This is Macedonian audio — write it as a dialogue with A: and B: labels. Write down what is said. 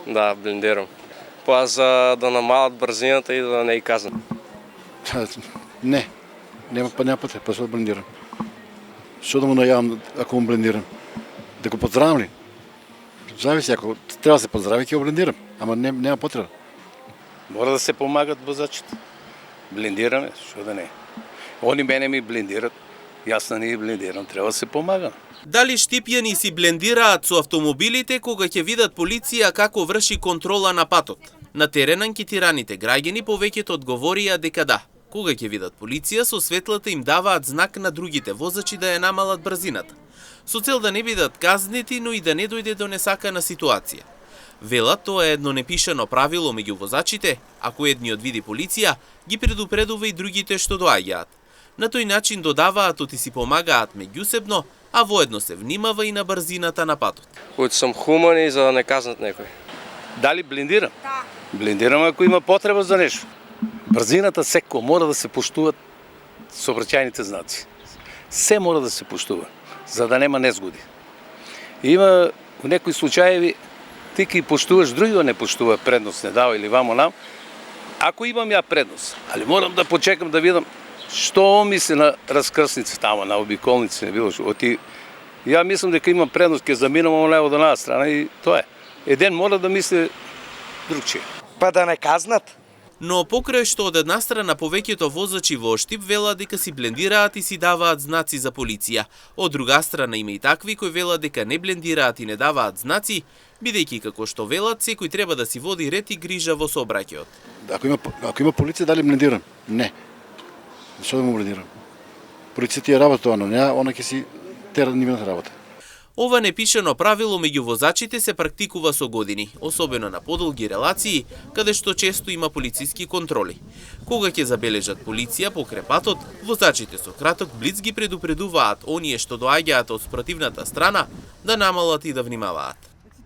A: Да, блиндирам. Па за да намалят брзината и да не и казнат.
B: Не, няма потреба, па што блиндирам. Што да му најавам ако му блиндирам? Да го поздравам ли? Зависи, ако треба да се поздрави, ќе го блиндирам, ама нема потреба.
C: Мора да се помагат возачите. Блиндираме, што да не. Они мене ми блиндират, јас на нив блиндирам, треба да се помагам.
D: Дали штипјани си блендираат со автомобилите кога ќе видат полиција како врши контрола на патот? На терен анкетираните граѓани повеќето одговорија дека да. Кога ќе видат полиција, со светлата им даваат знак на другите возачи да ја намалат брзината, со цел да не бидат казнети, но и да не дојде до несакана ситуација. Велат, тоа е едно непишано правило меѓу возачите, ако едниот види полиција, ги предупредува и другите што доаѓаат. На тој начин додаваат оти си помагаат меѓусебно, а воедно се внимава и на брзината на патот.
A: Кои сум хумани за да не казнат некој.
C: Дали блиндирам? Да. Блиндирам ако има потреба за нешто. Брзината секој мора да се поштуваат сообраќајните знаци. Се мора да се поштува, за да нема незгоди. Има у некои случаеви ти ки поштуваш, другиот не поштува, предност не дава или вамо нам. Ако имам ја предност, али морам да почекам да видам што мисли на раскрсница тама, на обиколници, не било што. Ја мислам дека имам предност, ќе заминам од лево до наја страна и тоа е. Еден мора да мисли другчие.
E: Па да не казнат?
D: Но покрај што од една страна повеќето возачи во Штип велат дека си блендираат и си даваат знаци за полиција, од друга страна има и такви кои велат дека не блендираат и не даваат знаци, бидејќи како што велат секој треба да си води ред и грижа во сообраќајот.
B: Ако има полиција, дали блендирам? Не. Што да му блендирам? Полицијата ја работа тоа, но не, она ќе си тера нивната работа.
D: Ова непишано правило меѓу возачите се практикува со години, особено на подолги релации, каде што често има полициски контроли. Кога ќе забележат полиција покрај патот, возачите со краток блиц ги предупредуваат оние што доаѓаат од спротивната страна да намалат и да внимаваат.